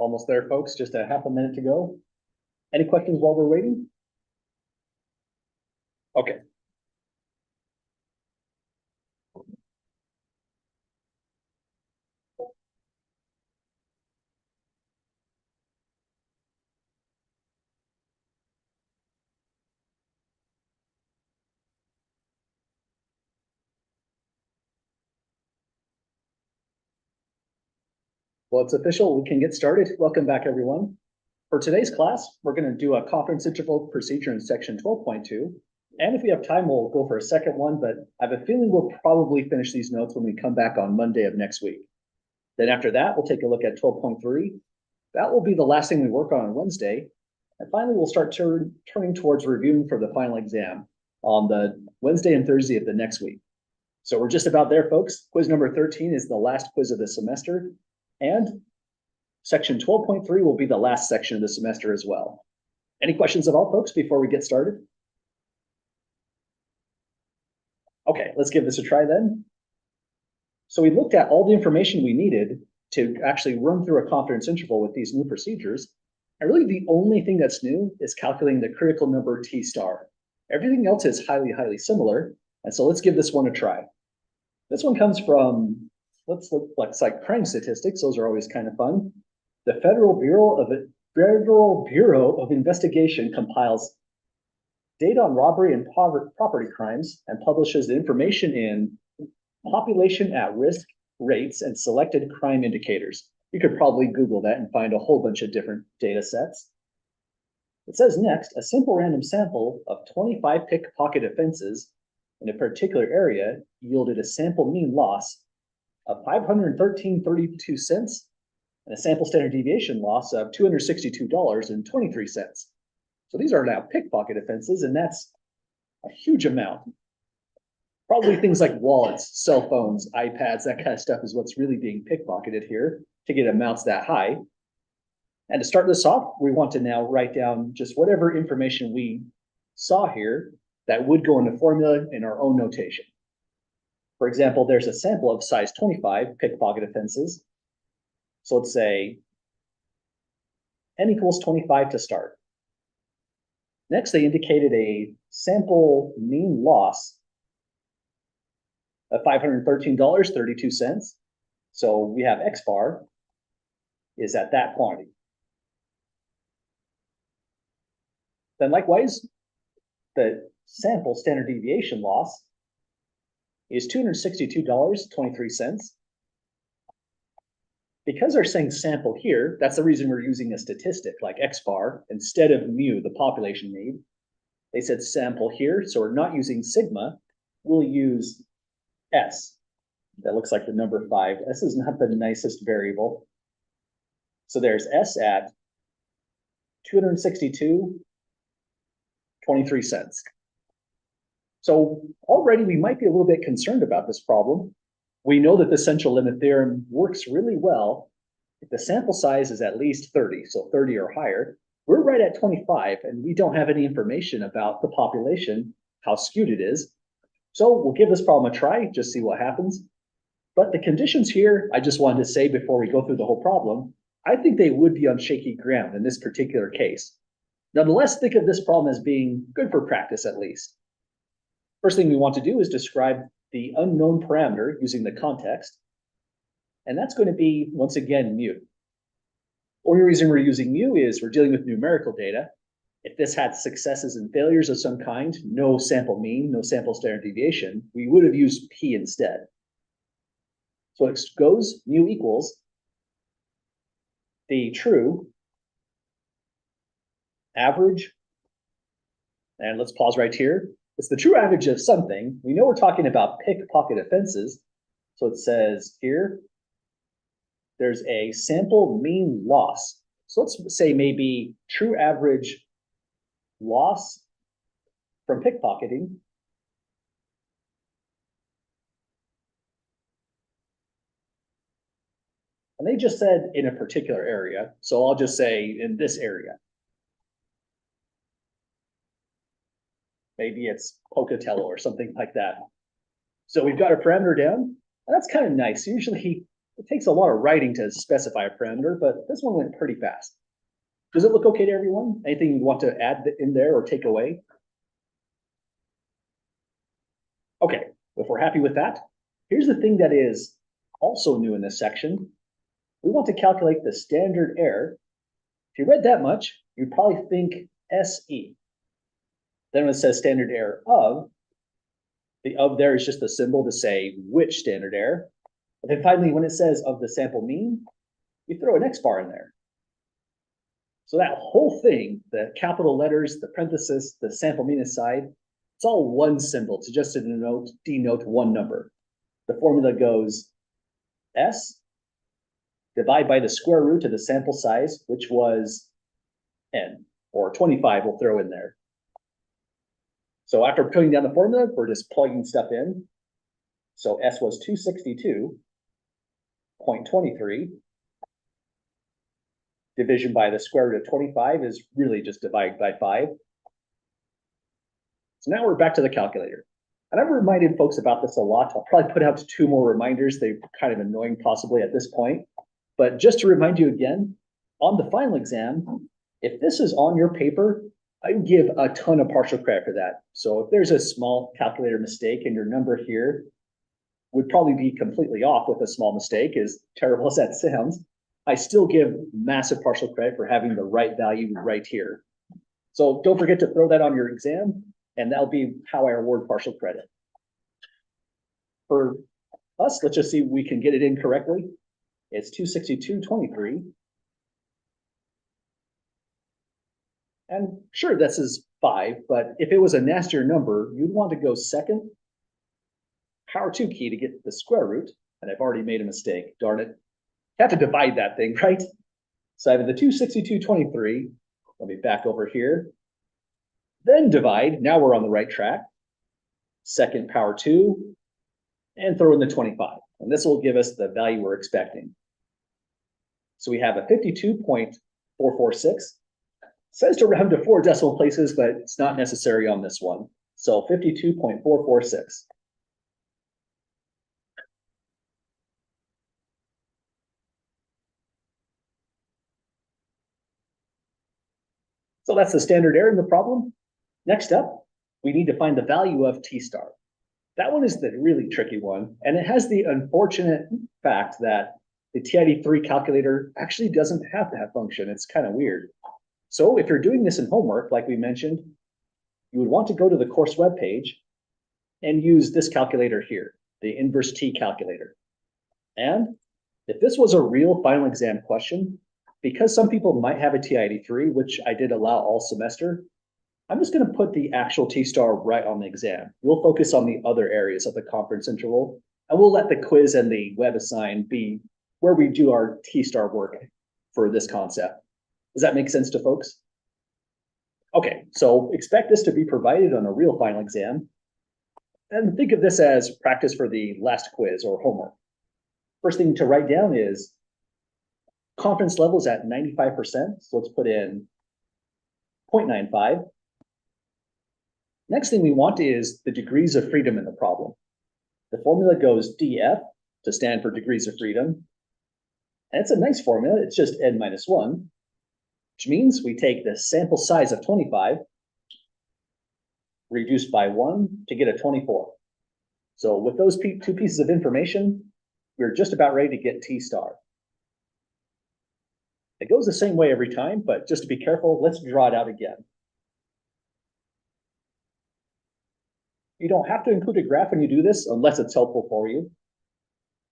Almost there, folks, just a half a minute to go. Any questions while we're waiting? Okay. Well, it's official. We can get started. Welcome back, everyone. For today's class, we're going to do a confidence interval procedure in section 12.2. And if we have time, we'll go for a second one, but I have a feeling we'll probably finish these notes when we come back on Monday of next week. Then after that, we'll take a look at 12.3. That will be the last thing we work on Wednesday. And finally, we'll start turning towards reviewing for the final exam on the Wednesday and Thursday of the next week. So we're just about there, folks. Quiz number 13 is the last quiz of the semester. And section 12.3 will be the last section of the semester as well. Any questions at all, folks, before we get started? Okay, let's give this a try then. So we looked at all the information we needed to actually run through a confidence interval with these new procedures. And really the only thing that's new is calculating the critical number T star. Everything else is highly, highly similar. And so let's give this one a try. This one comes from, let's look like crime statistics. Those are always kind of fun. The Federal Bureau of Investigation compiles data on robbery and property crimes and publishes the information in population at risk rates and selected crime indicators. You could probably Google that and find a whole bunch of different data sets. It says next, a simple random sample of 25 pickpocket offenses in a particular area yielded a sample mean loss of $513.32 and a sample standard deviation loss of $262.23. So these are now pickpocket offenses, and that's a huge amount. Probably things like wallets, cell phones, iPads, that kind of stuff is what's really being pickpocketed here to get amounts that high. And to start this off, we want to now write down just whatever information we saw here that would go in the formula in our own notation. For example, there's a sample of size 25 pickpocket offenses. So let's say n equals 25 to start. Next, they indicated a sample mean loss of $513.32. So we have X bar is at that quantity. Then likewise, the sample standard deviation loss is $262.23. Because they're saying sample here, that's the reason we're using a statistic like X bar instead of mu, the population need. They said sample here, so we're not using sigma, we'll use S. That looks like the number 5. S is not the nicest variable. So there's S at 262.23. So already we might be a little bit concerned about this problem. We know that the central limit theorem works really well if the sample size is at least 30, so 30 or higher. We're right at 25, and we don't have any information about the population, how skewed it is. So we'll give this problem a try, just see what happens. But the conditions here, I just wanted to say before we go through the whole problem, I think they would be on shaky ground in this particular case. Nonetheless, think of this problem as being good for practice at least. First thing we want to do is describe the unknown parameter using the context. And that's going to be, once again, mu. Only reason we're using mu is we're dealing with numerical data. If this had successes and failures of some kind, no sample mean, no sample standard deviation, we would have used p instead. So it goes mu equals the true average, and let's pause right here. It's the true average of something. We know we're talking about pickpocket offenses. So it says here, there's a sample mean loss. So let's say maybe true average loss from pickpocketing and they just said in a particular area. So I'll just say in this area. Maybe it's Pocatello or something like that. So we've got a parameter down, and that's kind of nice. Usually It takes a lot of writing to specify a parameter, but this one went pretty fast. Does it look okay to everyone? Anything you want to add in there or take away? Okay, if we're happy with that, here's the thing that is also new in this section. We want to calculate the standard error. If you read that much, you'd probably think SE. Then when it says standard error of, the of there is just a symbol to say which standard error. But then finally, when it says of the sample mean, you throw an X bar in there. So that whole thing, the capital letters, the parenthesis, the sample mean aside, it's all one symbol to just denote one number. The formula goes S divide by the square root of the sample size, which was N, or 25 we'll throw in there. So after putting down the formula, we're just plugging stuff in. So S was 262.23. Division by the square root of 25 is really just divide by 5. So now we're back to the calculator. And I've reminded folks about this a lot. I'll probably put out 2 more reminders. They're kind of annoying possibly at this point. But just to remind you again, on the final exam, if this is on your paper, I would give a ton of partial credit for that. So if there's a small calculator mistake and your number here would probably be completely off with a small mistake, as terrible as that sounds, I still give massive partial credit for having the right value right here. So don't forget to throw that on your exam, and that'll be how I award partial credit. For us, let's just see if we can get it in correctly. It's 262.23. And sure, this is 5, but if it was a nastier number, you'd want to go second, power 2 key to get the square root, and I've already made a mistake, darn it. You have to divide that thing, right? So I have the 262.23, let me back over here, then divide, now we're on the right track, second power 2, and throw in the 25, and this will give us the value we're expecting. So we have a 52.446. Says to round to 4 decimal places, but it's not necessary on this one. So 52.446. So that's the standard error in the problem. Next up, we need to find the value of T star. That one is the really tricky one, and it has the unfortunate fact that the TID3 calculator actually doesn't have that function. It's kind of weird. So if you're doing this in homework, like we mentioned, you would want to go to the course webpage and use this calculator here, the inverse T calculator. And if this was a real final exam question, because some people might have a TID3, which I did allow all semester, I'm just going to put the actual T star right on the exam. We'll focus on the other areas of the conference interval, and we'll let the quiz and the web assign be where we do our T star work for this concept. Does that make sense to folks? Okay, so expect this to be provided on a real final exam. And think of this as practice for the last quiz or homework. First thing to write down is confidence levels at 95%. So let's put in 0.95. Next thing we want is the degrees of freedom in the problem. The formula goes DF to stand for degrees of freedom. And it's a nice formula. It's just n minus 1. Which means we take the sample size of 25, reduced by 1 to get a 24. So with those 2 pieces of information, we're just about ready to get T star. It goes the same way every time, but just to be careful, let's draw it out again. You don't have to include a graph when you do this unless it's helpful for you.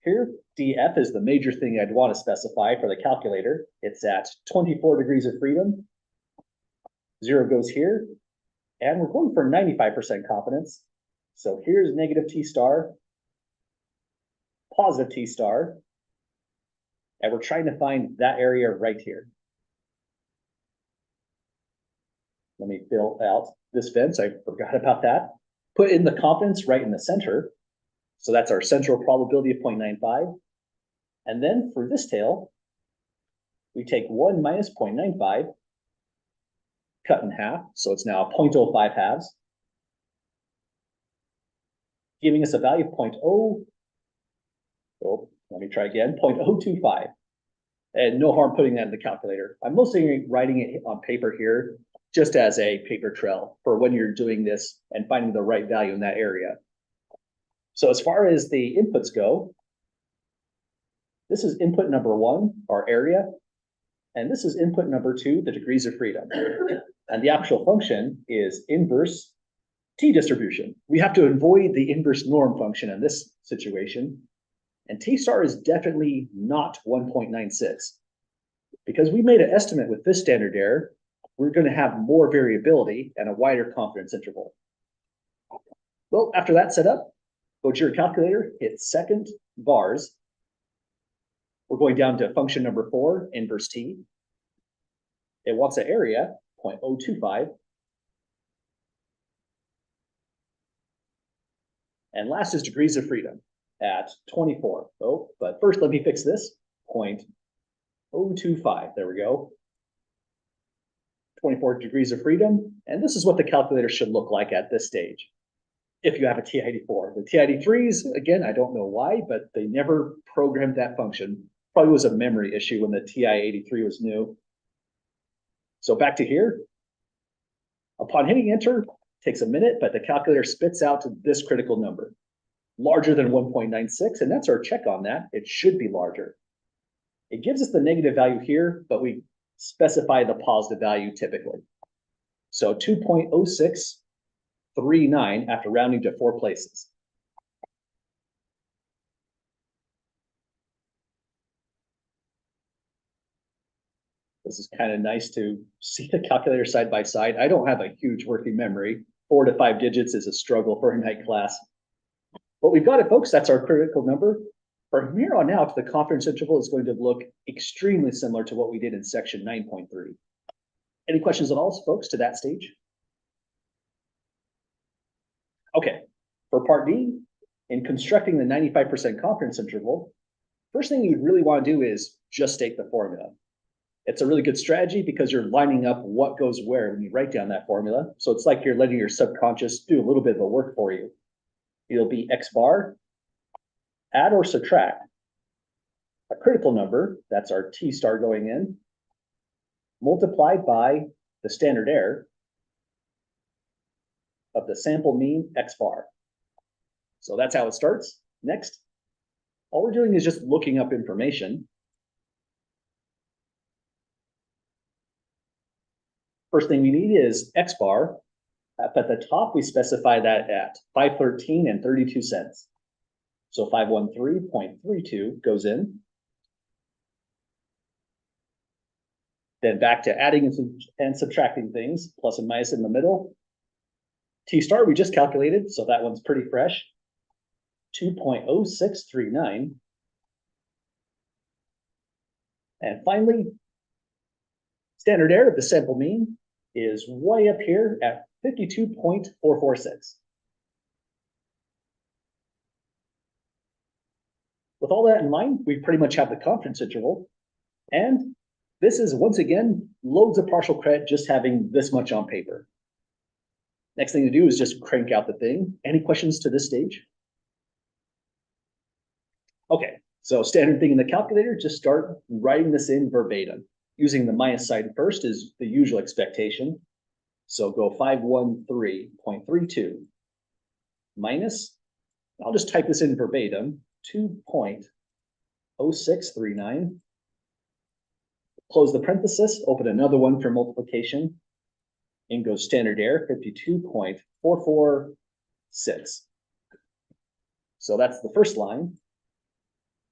Here, DF is the major thing I'd want to specify for the calculator. It's at 24 degrees of freedom. 0 goes here, and we're going for 95% confidence. So here's negative T star, positive T star, and we're trying to find that area right here. Let me fill out this fence. I forgot about that. Put in the confidence right in the center. So that's our central probability of 0.95. And then for this tail, we take 1 minus 0.95, cut in half. So it's now 0.05 halves, giving us a value of 0.0. Oh, Let me try again, 0.025. And no harm putting that in the calculator. I'm mostly writing it on paper here, just as a paper trail for when you're doing this and finding the right value in that area. So as far as the inputs go, this is input number 1, our area, and this is input number 2, the degrees of freedom. And the actual function is inverse t-distribution. We have to avoid the inverse norm function in this situation. And T star is definitely not 1.96. Because we made an estimate with this standard error, we're going to have more variability and a wider confidence interval. Well, after that set up, go to your calculator, hit second vars. We're going down to function number 4, inverse T. It wants an area, 0.025. And last is degrees of freedom at 24. Oh, but first let me fix this, 0.025, there we go. 24 degrees of freedom, and this is what the calculator should look like at this stage. If you have a TI-84. The TI-83s, again, I don't know why, but they never programmed that function. Probably was a memory issue when the TI-83 was new. So back to here. Upon hitting enter, takes a minute, but the calculator spits out to this critical number, larger than 1.96, and that's our check on that. It should be larger. It gives us the negative value here, but we specify the positive value typically. So 2.0639 after rounding to 4 places. This is kind of nice to see the calculator side by side. I don't have a huge working memory. 4 to 5 digits is a struggle for a night class. But we've got it, folks. That's our critical number. From here on out, the confidence interval is going to look extremely similar to what we did in section 9.3. Any questions at all, folks, to that stage? Okay, for part D, in constructing the 95% confidence interval, first thing you'd really want to do is just state the formula. It's a really good strategy because you're lining up what goes where when you write down that formula. So it's like you're letting your subconscious do a little bit of the work for you. It'll be X bar, add or subtract a critical number, that's our T star going in, multiplied by the standard error of the sample mean X bar. So that's how it starts. Next, all we're doing is just looking up information. First thing we need is X bar. At the top, we specify that at 513 and 32 cents. So 513.32 goes in. Then back to adding and subtracting things, plus and minus in the middle. T star we just calculated, so that one's pretty fresh. 2.0639. And finally, standard error of the sample mean is way up here at 52.446. With all that in mind, we pretty much have the confidence interval. And this is, once again, loads of partial credit just having this much on paper. Next thing to do is just crank out the thing. Any questions to this stage? Okay, so standard thing in the calculator, just start writing this in verbatim. Using the minus sign first is the usual expectation. So go 513.32 minus, I'll just type this in verbatim, 2.0639. Close the parenthesis, open another one for multiplication. In goes standard error, 52.446. So that's the first line.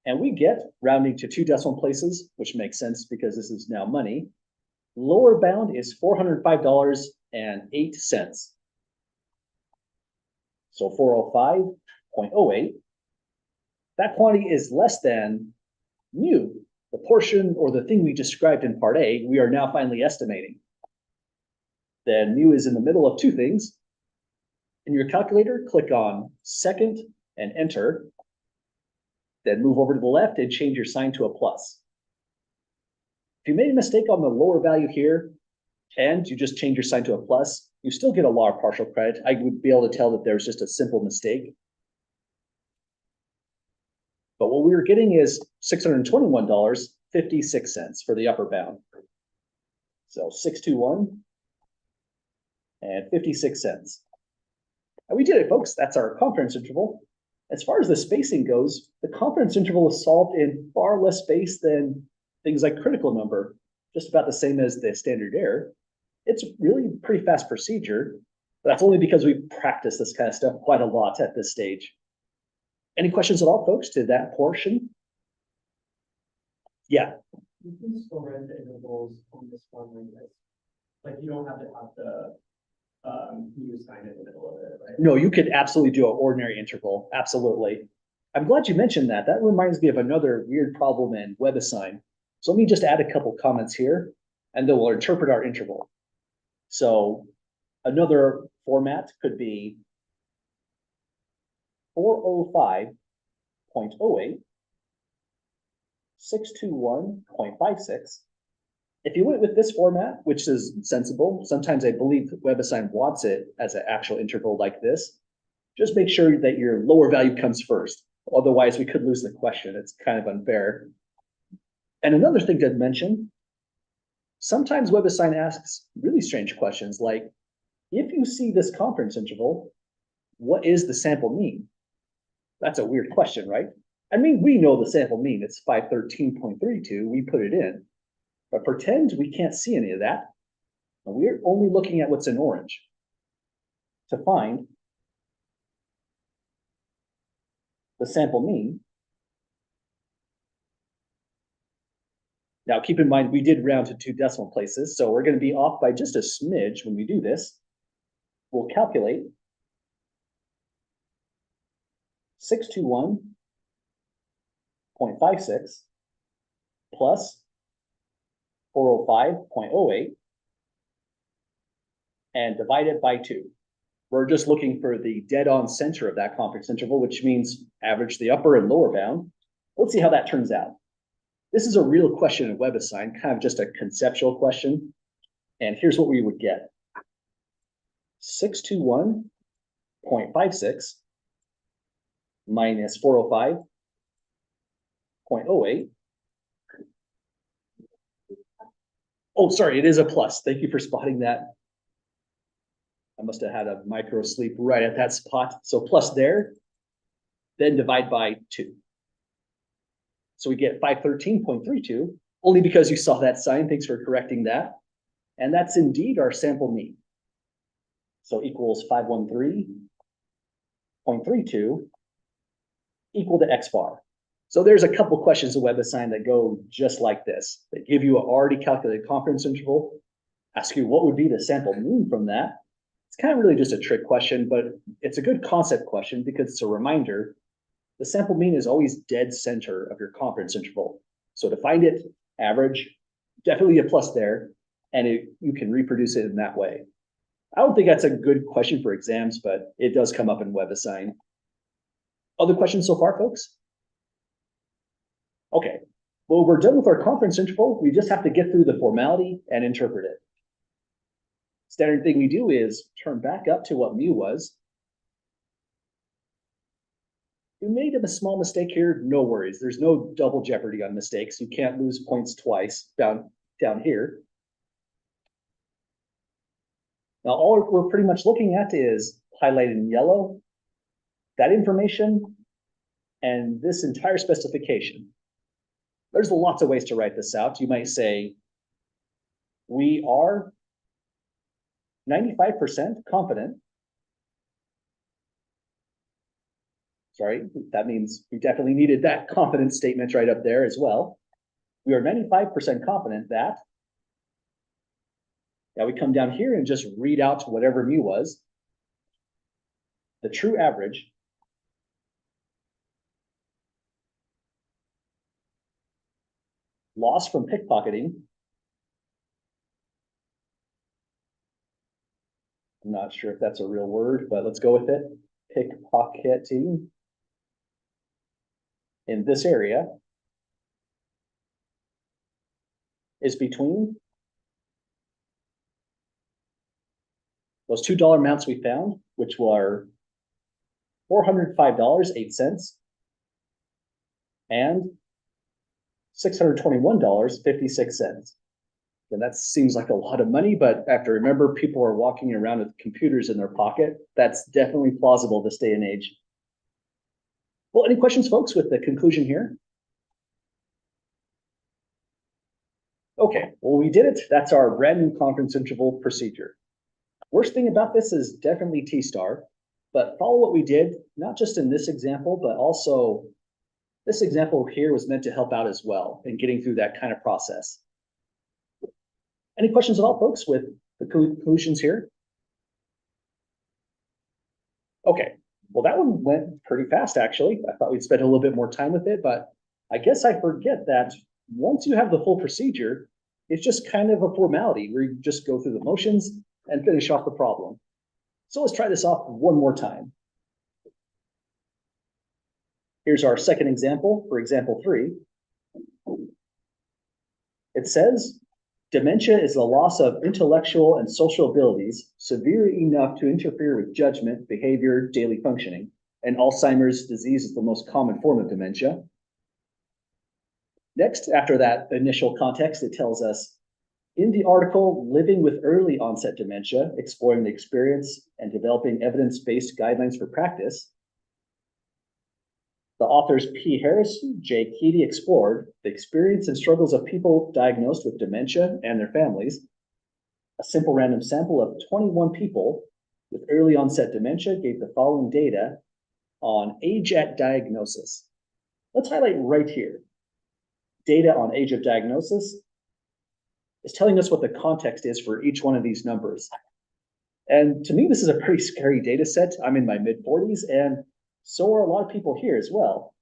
And we get, rounding to 2 decimal places, which makes sense because this is now money. Lower bound is $405.08. So 405.08. That quantity is less than mu, the portion or the thing we described in part A, we are now finally estimating. Then mu is in the middle of 2 things. In your calculator, click on second and enter. Then move over to the left and change your sign to a plus. If you made a mistake on the lower value here, and you just change your sign to a plus, you still get a law of partial credit. I would be able to tell that there's just a simple mistake. But what we were getting is $621.56 for the upper bound. So 621 and 56 cents. And we did it, folks. That's our confidence interval. As far as the spacing goes, the confidence interval is solved in far less space than things like critical number, just about the same as the standard error. It's really pretty fast procedure, but that's only because we practice this kind of stuff quite a lot at this stage. Any questions at all, folks, to that portion? Yeah. You can still write the intervals on this one like this. Like you don't have to have the mu sign in the middle of it, right? No, you could absolutely do an ordinary interval. Absolutely. I'm glad you mentioned that. That reminds me of another weird problem in WebAssign. So let me just add a couple comments here, and then we'll interpret our interval. So another format could be 405.08, 621.56. If you went with this format, which is sensible, sometimes I believe WebAssign wants it as an actual interval like this, just make sure that your lower value comes first. Otherwise, we could lose the question. It's kind of unfair. And another thing to mention, sometimes WebAssign asks really strange questions like, if you see this confidence interval, what is the sample mean? That's a weird question, right? I mean, we know the sample mean, it's 513.32, we put it in. But pretend we can't see any of that. We're only looking at what's in orange to find the sample mean. Now, keep in mind, we did round to 2 decimal places, so we're going to be off by just a smidge when we do this. We'll calculate 621.56 plus 405.08 and divide it by 2. We're just looking for the dead-on center of that confidence interval, which means average the upper and lower bound. Let's see how that turns out. This is a real question in WebAssign, kind of just a conceptual question. And here's what we would get. 621.56 minus 405.08. Oh, sorry, it is a plus. Thank you for spotting that. I must have had a micro sleep right at that spot. So plus there, then divide by 2. So we get 513.32, only because you saw that sign. Thanks for correcting that. And that's indeed our sample mean. So equals 513.32 equal to X bar. So there's a couple questions in WebAssign that go just like this. They give you an already calculated confidence interval, ask you what would be the sample mean from that. It's kind of really just a trick question, but it's a good concept question because it's a reminder the sample mean is always dead center of your confidence interval. So to find it, average, definitely a plus there, and you can reproduce it in that way. I don't think that's a good question for exams, but it does come up in WebAssign. Other questions so far, folks? Okay, well, we're done with our confidence interval. We just have to get through the formality and interpret it. Standard thing we do is turn back up to what mu was. You made a small mistake here, no worries. There's no double jeopardy on mistakes. You can't lose points twice down here. Now, all we're pretty much looking at is highlighted in yellow, that information, and this entire specification. There's lots of ways to write this out. You might say, we are 95% confident. Sorry, that means we definitely needed that confidence statement right up there as well. We are 95% confident that. Now we come down here and just read out whatever mu was. The true average loss from pickpocketing. I'm not sure if that's a real word, but let's go with it. Pickpocketing in this area is between those $2 amounts we found, which were $405.08, and $621.56. And that seems like a lot of money, but I have to remember people are walking around with computers in their pocket. That's definitely plausible this day and age. Well, any questions, folks, with the conclusion here? Okay, well, we did it. That's our brand new confidence interval procedure. Worst thing about this is definitely T-star, but follow what we did, not just in this example, but also this example here was meant to help out as well in getting through that kind of process. Any questions at all, folks, with the conclusions here? Okay, well, that one went pretty fast, actually. I thought we'd spend a little bit more time with it, but I guess I forget that once you have the full procedure, it's just kind of a formality where you just go through the motions and finish off the problem. So let's try this off one more time. Here's our second example for example 3. It says, dementia is the loss of intellectual and social abilities severe enough to interfere with judgment, behavior, daily functioning, and Alzheimer's disease is the most common form of dementia. Next, after that initial context, it tells us, in the article, Living with Early Onset Dementia, Exploring the Experience and Developing Evidence-Based Guidelines for Practice, the authors P. Harris, J. Keaty explored the experience and struggles of people diagnosed with dementia and their families. A simple random sample of 21 people with early onset dementia gave the following data on age at diagnosis. Let's highlight right here. Data on age of diagnosis is telling us what the context is for each one of these numbers. And to me, this is a pretty scary data set. I'm in my mid-40s, and so are a lot of people here as well.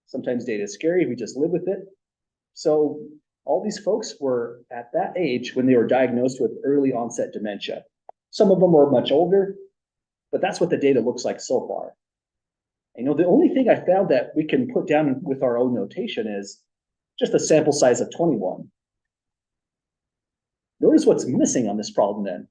Sometimes data is scary, we just live with it. So all these folks were at that age when they were diagnosed with early onset dementia. Some of them were much older, but that's what the data looks like so far. The only thing I found that we can put down with our own notation is just a sample size of 21. Notice what's missing on this problem then.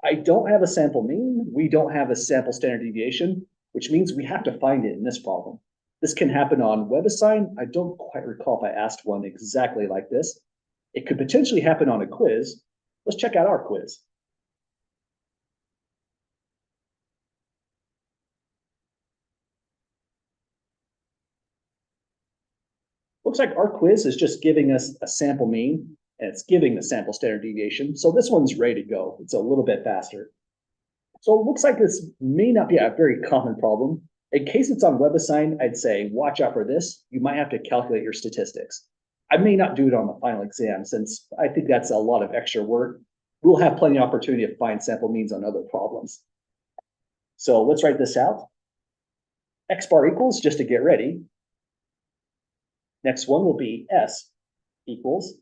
I don't have a sample mean, we don't have a sample standard deviation, which means we have to find it in this problem. This can happen on WebAssign. I don't quite recall if I asked one exactly like this. It could potentially happen on a quiz. Let's check out our quiz. Looks like our quiz is just giving us a sample mean, and it's giving the sample standard deviation. So this one's ready to go. It's a little bit faster. So it looks like this may not be a very common problem. In case it's on WebAssign, I'd say watch out for this. You might have to calculate your statistics. I may not do it on the final exam since I think that's a lot of extra work. We'll have plenty of opportunity to find sample means on other problems. So let's write this out. X bar equals, just to get ready. Next one will be S equals.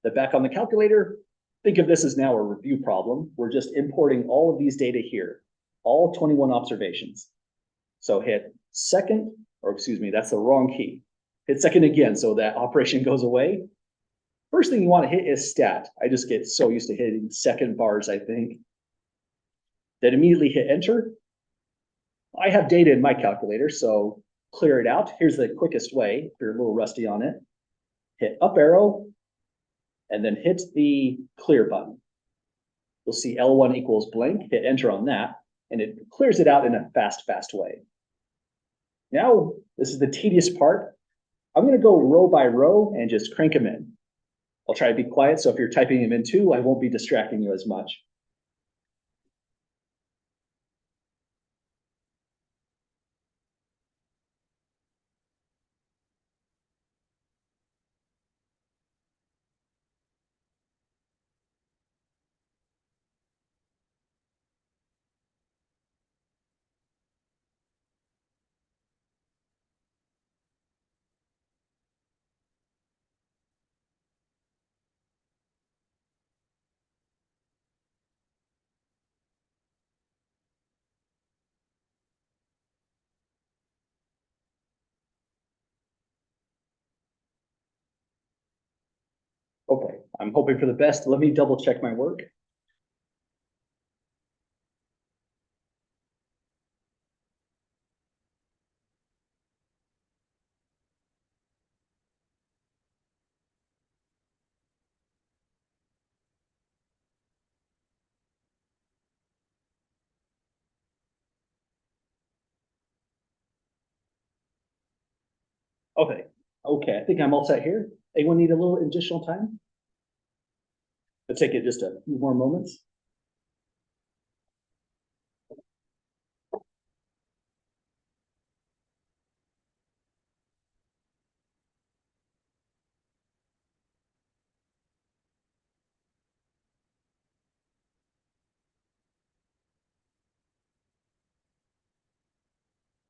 The back on the calculator, think of this as now a review problem. We're just importing all of these data here, all 21 observations. So hit second, or excuse me, that's the wrong key. Hit second again, so that operation goes away. First thing you want to hit is stat. I just get so used to hitting second bars, I think. Then immediately hit enter. I have data in my calculator, so clear it out. Here's the quickest way, if you're a little rusty on it. Hit up arrow, and then hit the clear button. You'll see L1 equals blank, hit enter on that, and it clears it out in a fast way. Now, this is the tedious part. I'm gonna go row by row and just crank them in. I'll try to be quiet, so if you're typing them in too, I won't be distracting you as much. Okay, I'm hoping for the best. Let me double check my work. Okay, I think I'm all set here. Anyone need a little additional time? Let's take it just a few more moments.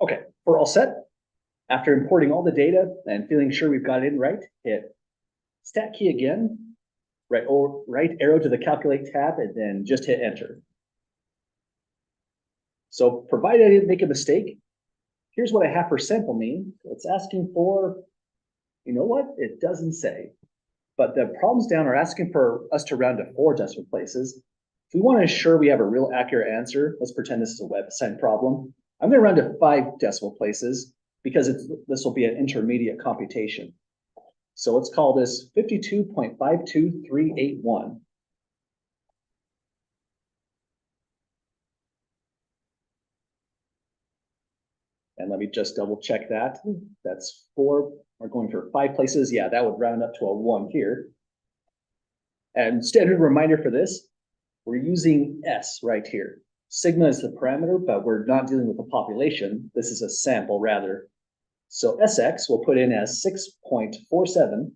Okay, we're all set. After importing all the data and feeling sure we've got it in right, hit Stat key again, right arrow to the calculate tab, and then just hit enter. So provided I didn't make a mistake, here's what I have for sample mean. It's asking for, you know what? It doesn't say. But the problems down are asking for us to round to 4 decimal places. If we want to ensure we have a real accurate answer, let's pretend this is a website problem. I'm going to round to 5 decimal places because this will be an intermediate computation. So let's call this 52.52381. And let me just double check that. That's 4. We're going for 5 places. Yeah, that would round up to a 1 here. And standard reminder for this, we're using S right here. Sigma is the parameter, but we're not dealing with the population. This is a sample rather. So SX we'll put in as 6.4700.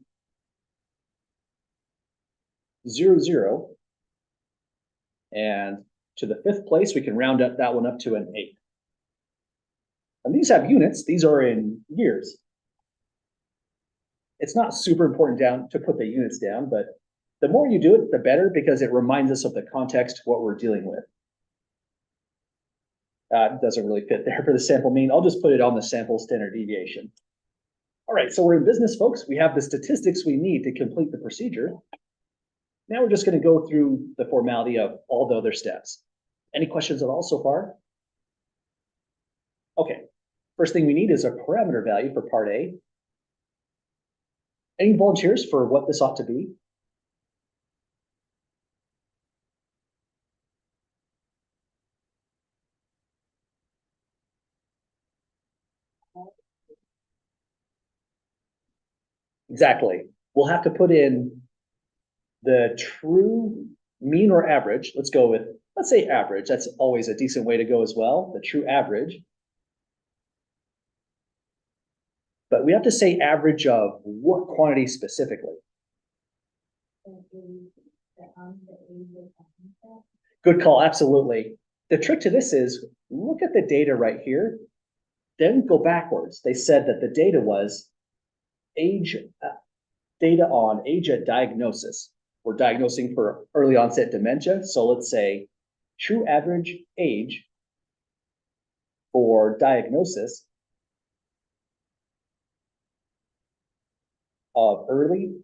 And to the 5th place, we can round up that one up to an 8. And these have units. These are in years. It's not super important to put the units down, but the more you do it, the better, because it reminds us of the context, what we're dealing with. It doesn't really fit there for the sample mean. I'll just put it on the sample standard deviation. All right, so we're in business, folks. We have the statistics we need to complete the procedure. Now we're just going to go through the formality of all the other steps. Any questions at all so far? Okay, first thing we need is a parameter value for part A. Any volunteers for what this ought to be? Exactly. We'll have to put in the true mean or average. Let's say average. That's always a decent way to go as well, the true average. But we have to say average of what quantity specifically? Good call, absolutely. The trick to this is look at the data right here, then go backwards. They said that the data was data on age at diagnosis. We're diagnosing for early onset dementia. So let's say true average age for diagnosis of early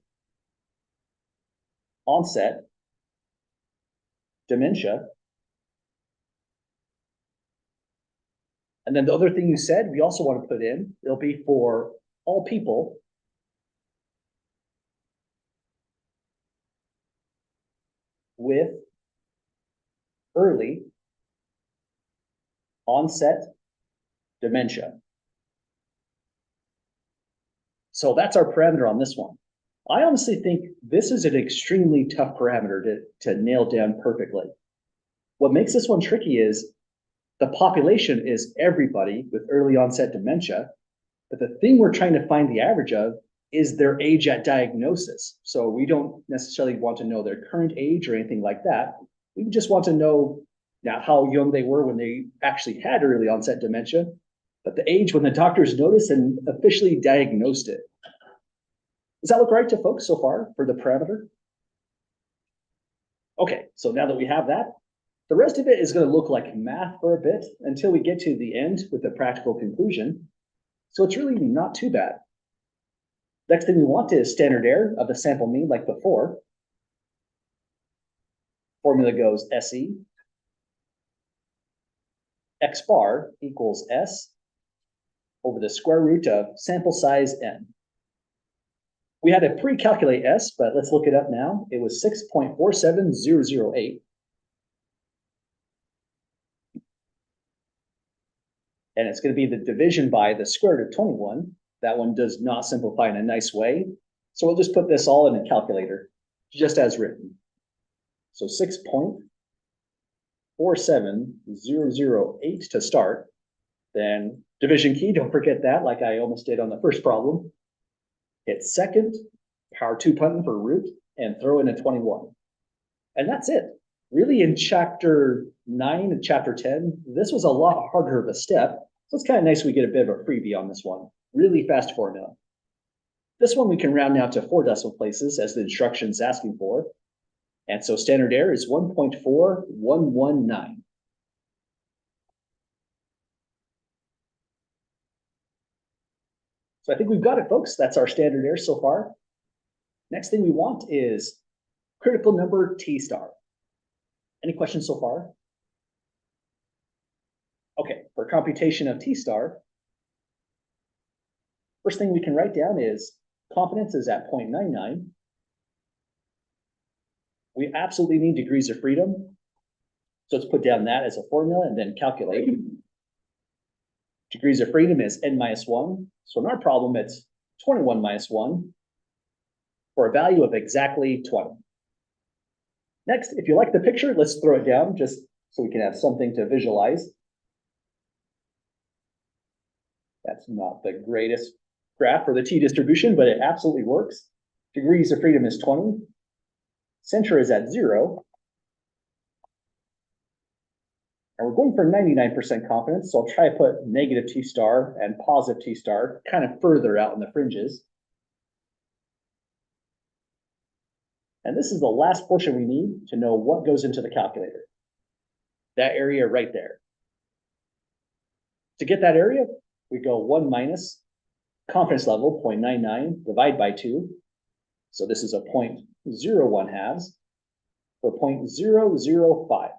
onset dementia. And then the other thing you said, we also want to put in, it'll be for all people with early onset dementia. So that's our parameter on this one. I honestly think this is an extremely tough parameter to nail down perfectly. What makes this one tricky is the population is everybody with early onset dementia, but the thing we're trying to find the average of is their age at diagnosis. So we don't necessarily want to know their current age or anything like that. We just want to know now how young they were when they actually had early onset dementia, but the age when the doctors noticed and officially diagnosed it. Does that look right to folks so far for the parameter? Okay, so now that we have that, the rest of it is going to look like math for a bit until we get to the end with the practical conclusion. So it's really not too bad. Next thing we want is standard error of the sample mean like before. Formula goes SE. X bar equals S over the square root of sample size N. We had to pre-calculate S, but let's look it up now. It was 6.47008. And it's going to be the division by the square root of 21. That one does not simplify in a nice way. So we'll just put this all in a calculator, just as written. So 6.47008 to start. Then division key, don't forget that, like I almost did on the first problem. Hit second, power 2 button for root, and throw in a 21. And that's it. Really, in chapter 9 and chapter 10, this was a lot harder of a step. So it's kind of nice we get a bit of a freebie on this one. Really fast formula. This one we can round now to 4 decimal places as the instruction's asking for. And so standard error is 1.4119. So I think we've got it, folks. That's our standard error so far. Next thing we want is critical number T star. Any questions so far? Okay, for computation of T star, first thing we can write down is confidence is at 0.99. We absolutely need degrees of freedom. So let's put down that as a formula and then calculate. Degrees of freedom is n-1. So in our problem, it's 21 minus 1 for a value of exactly 20. Next, if you like the picture, let's throw it down just so we can have something to visualize. That's not the greatest graph for the t distribution, but it absolutely works. Degrees of freedom is 20. Center is at 0. And we're going for 99% confidence, so I'll try to put negative T star and positive T star kind of further out in the fringes. And this is the last portion we need to know what goes into the calculator. That area right there. To get that area, we go 1 minus confidence level, 0.99, divide by 2. So this is a 0.01 halves for 0.005.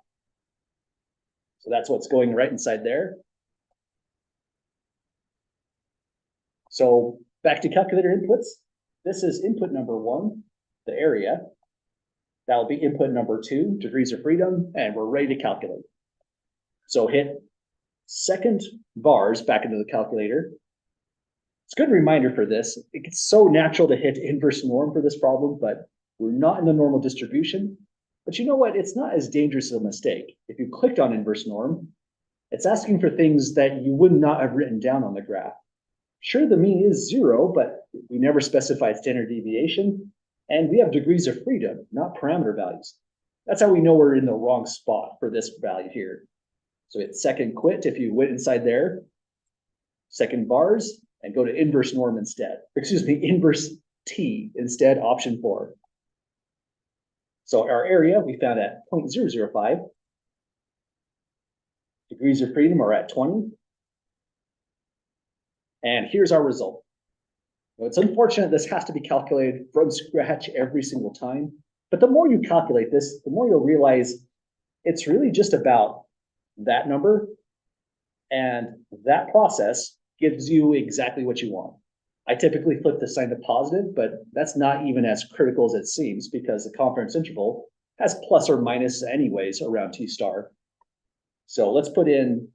So that's what's going right inside there. So back to calculator inputs. This is input number 1, the area. That'll be input number 2, degrees of freedom, and we're ready to calculate. So hit second bars back into the calculator. It's a good reminder for this. It's so natural to hit inverse norm for this problem, but we're not in the normal distribution. But you know what? It's not as dangerous of a mistake. If you clicked on inverse norm, it's asking for things that you would not have written down on the graph. Sure, the mean is 0, but we never specified standard deviation, and we have degrees of freedom, not parameter values. That's how we know we're in the wrong spot for this value here. So hit second quit if you went inside there, second bars, and go to inverse norm instead. Excuse me, inverse T instead, option 4. So our area we found at 0.005. Degrees of freedom are at 20. And here's our result. Now, it's unfortunate this has to be calculated from scratch every single time. But the more you calculate this, the more you'll realize it's really just about that number. And that process gives you exactly what you want. I typically flip the sign to positive, but that's not even as critical as it seems because the confidence interval has plus or minus anyways around T star. So let's put in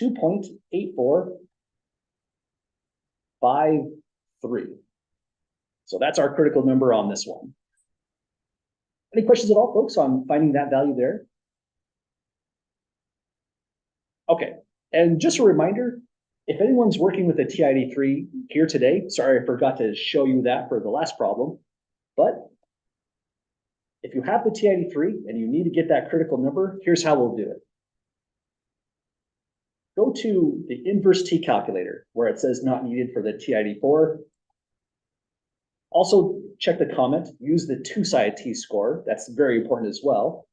2.8453. So that's our critical number on this one. Any questions at all, folks, on finding that value there? Okay, and just a reminder, if anyone's working with a TID3 here today, sorry, I forgot to show you that for the last problem, but if you have the TID3 and you need to get that critical number, here's how we'll do it. Go to the inverse T calculator where it says not needed for the TID4. Also check the comment, use the two-sided T-score, that's very important as well.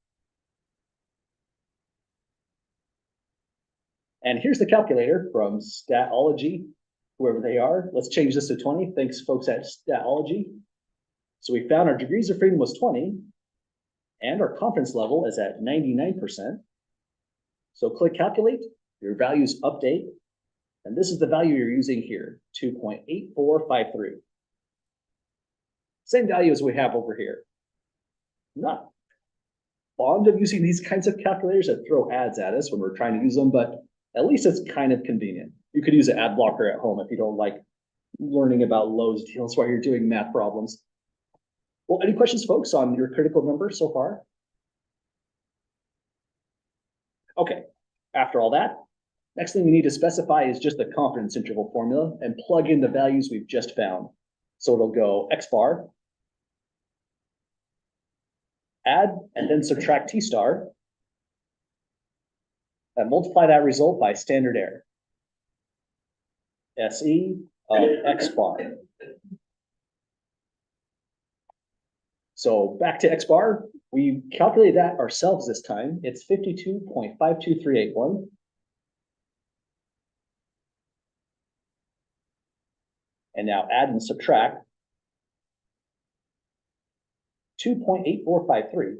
And here's the calculator from Statology, whoever they are. Let's change this to 20. Thanks, folks at Statology. So we found our degrees of freedom was 20, and our confidence level is at 99%. So click calculate, your values update, and this is the value you're using here, 2.8453. Same value as we have over here. I'm not fond of using these kinds of calculators that throw ads at us when we're trying to use them, but at least it's kind of convenient. You could use an ad blocker at home if you don't like learning about Lowe's deals while you're doing math problems. Well, any questions, folks, on your critical number so far? Okay, after all that, next thing we need to specify is just the confidence interval formula and plug in the values we've just found. So it'll go X bar, add, and then subtract T star, and multiply that result by standard error. SE of X bar. So back to X bar, we calculated that ourselves this time. It's 52.52381. And now add and subtract 2.8453.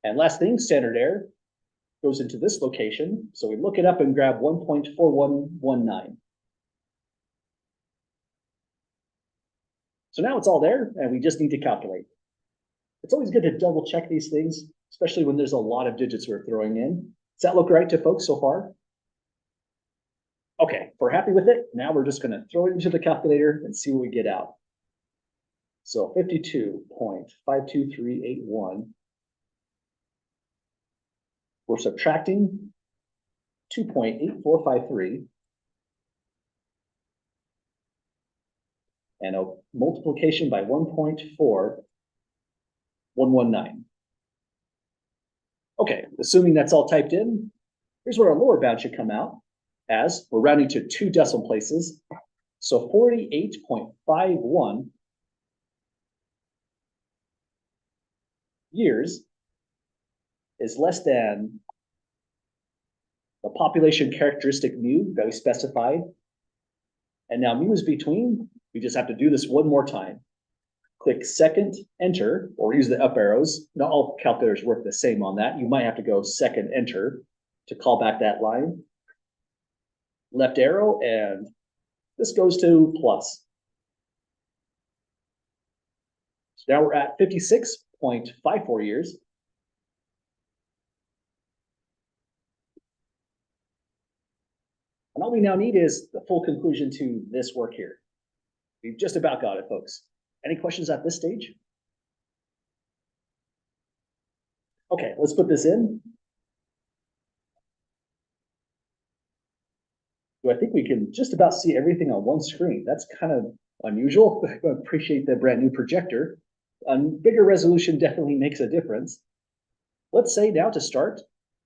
And last thing, standard error goes into this location. So we look it up and grab 1.4119. So now it's all there and we just need to calculate. It's always good to double check these things, especially when there's a lot of digits we're throwing in. Does that look right to folks so far? Okay, if we're happy with it, now we're just gonna throw it into the calculator and see what we get out. So 52.52381. We're subtracting 2.8453. And a multiplication by 1.4119. Okay, assuming that's all typed in, here's what our lower bound should come out as. We're rounding to 2 decimal places. So 48.51 years is less than the population characteristic mu that we specified. And now mu is between. We just have to do this one more time. Click second, enter, or use the up arrows. Not all calculators work the same on that. You might have to go second, enter to call back that line. Left arrow, and this goes to plus. So now we're at 56.54 years. And all we now need is the full conclusion to this work here. We've just about got it, folks. Any questions at this stage? Okay, let's put this in. So I think we can just about see everything on one screen. That's kind of unusual. I appreciate the brand new projector. Bigger resolution definitely makes a difference. Let's say now to start,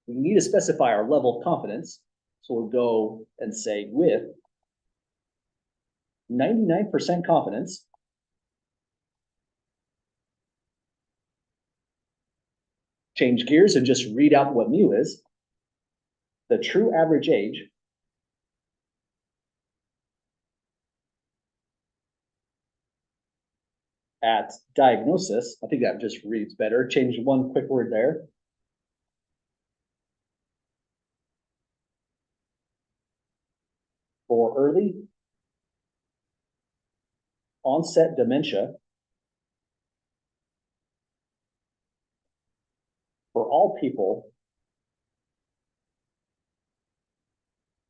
we need to specify our level of confidence. So we'll go and say with 99% confidence, change gears and just read out what mu is. The true average age at diagnosis, I think that just reads better. Change one quick word there. For early onset dementia, for all people,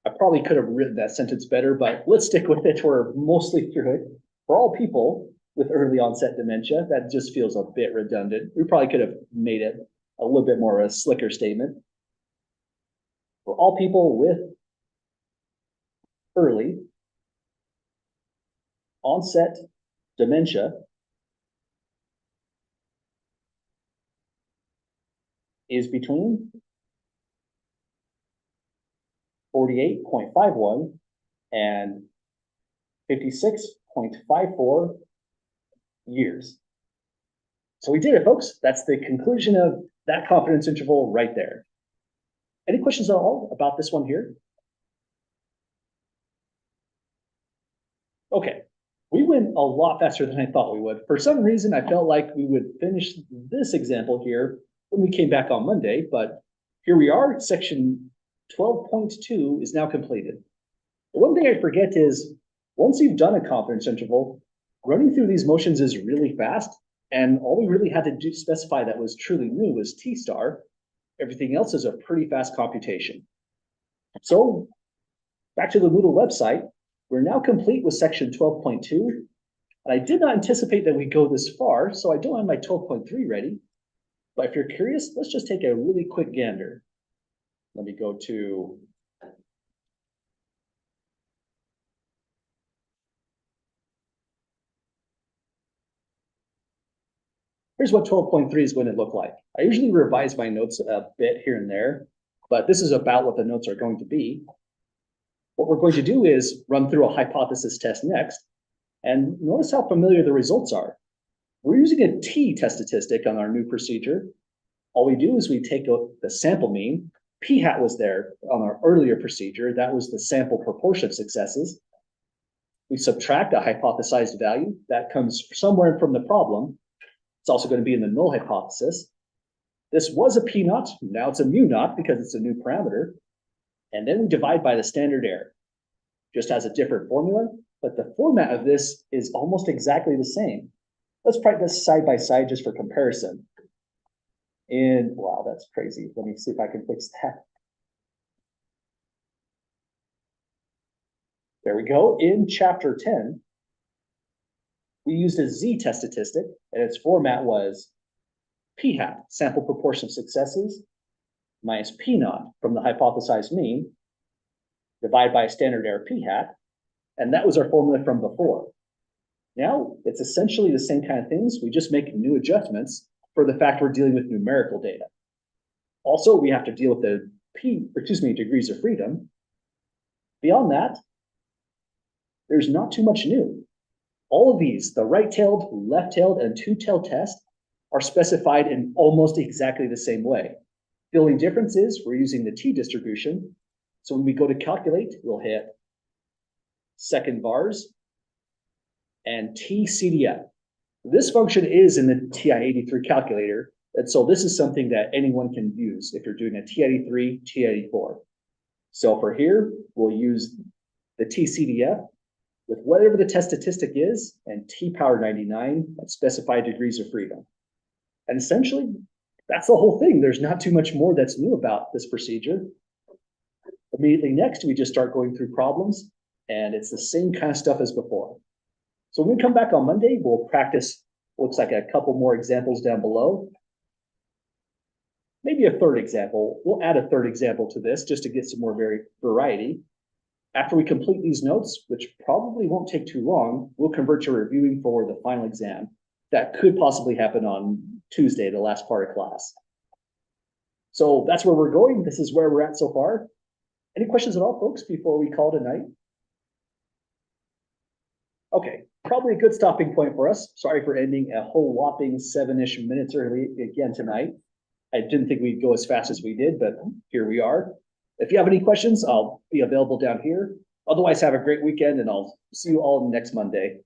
I probably could have written that sentence better, but let's stick with it. We're mostly through it. For all people with early onset dementia, that just feels a bit redundant. We probably could have made it a little bit more of a slicker statement. For all people with early onset dementia is between 48.51 and 56.54 years. So we did it, folks. That's the conclusion of that confidence interval right there. Any questions at all about this one here? Okay, we went a lot faster than I thought we would. For some reason, I felt like we would finish this example here when we came back on Monday, but here we are. Section 12.2 is now completed. The one thing I forget is once you've done a confidence interval, running through these motions is really fast. And all we really had to do specify that was truly new was T star. Everything else is a pretty fast computation. So back to the Moodle website, we're now complete with section 12.2. And I did not anticipate that we go this far, so I don't have my 12.3 ready. But if you're curious, let's just take a really quick gander. Let me go to here's what 12.3 is going to look like. I usually revise my notes a bit here and there, but this is about what the notes are going to be. What we're going to do is run through a hypothesis test next, and notice how familiar the results are. We're using a t-test statistic on our new procedure. All we do is we take the sample mean. P-hat was there on our earlier procedure. That was the sample proportion of successes. We subtract a hypothesized value that comes somewhere from the problem. It's also going to be in the null hypothesis. This was a p-naught. Now it's a mu-naught because it's a new parameter. And then we divide by the standard error. Just has a different formula, but the format of this is almost exactly the same. Let's practice side by side just for comparison. And wow, that's crazy. Let me see if I can fix that. There we go. In chapter 10, we used a z-test statistic, and its format was p-hat, sample proportion of successes, minus p-naught from the hypothesized mean, divided by a standard error p-hat, and that was our formula from before. Now, it's essentially the same kind of things. We just make new adjustments for the fact we're dealing with numerical data. Also, we have to deal with the degrees of freedom. Beyond that, there's not too much new. All of these, the right-tailed, left-tailed, and two-tailed test, are specified in almost exactly the same way. The only difference is we're using the t-distribution. So when we go to calculate, we'll hit second vars and t-CDF. This function is in the TI-83 calculator, and so this is something that anyone can use if you're doing a TI-83, TI-84. So for here, we'll use the t-CDF with whatever the test statistic is and t-power 99 at specified degrees of freedom. And essentially, that's the whole thing. There's not too much more that's new about this procedure. Immediately next, we just start going through problems, and it's the same kind of stuff as before. So when we come back on Monday, we'll practice, looks like a couple more examples down below. Maybe a third example. We'll add a third example to this just to get some more variety. After we complete these notes, which probably won't take too long, we'll convert to reviewing for the final exam. That could possibly happen on Tuesday, the last part of class. So that's where we're going. This is where we're at so far. Any questions at all, folks, before we call it a night? Okay, probably a good stopping point for us. Sorry for ending a whole whopping 7-ish minutes early again tonight. I didn't think we'd go as fast as we did, but here we are. If you have any questions, I'll be available down here. Otherwise, have a great weekend, and I'll see you all next Monday.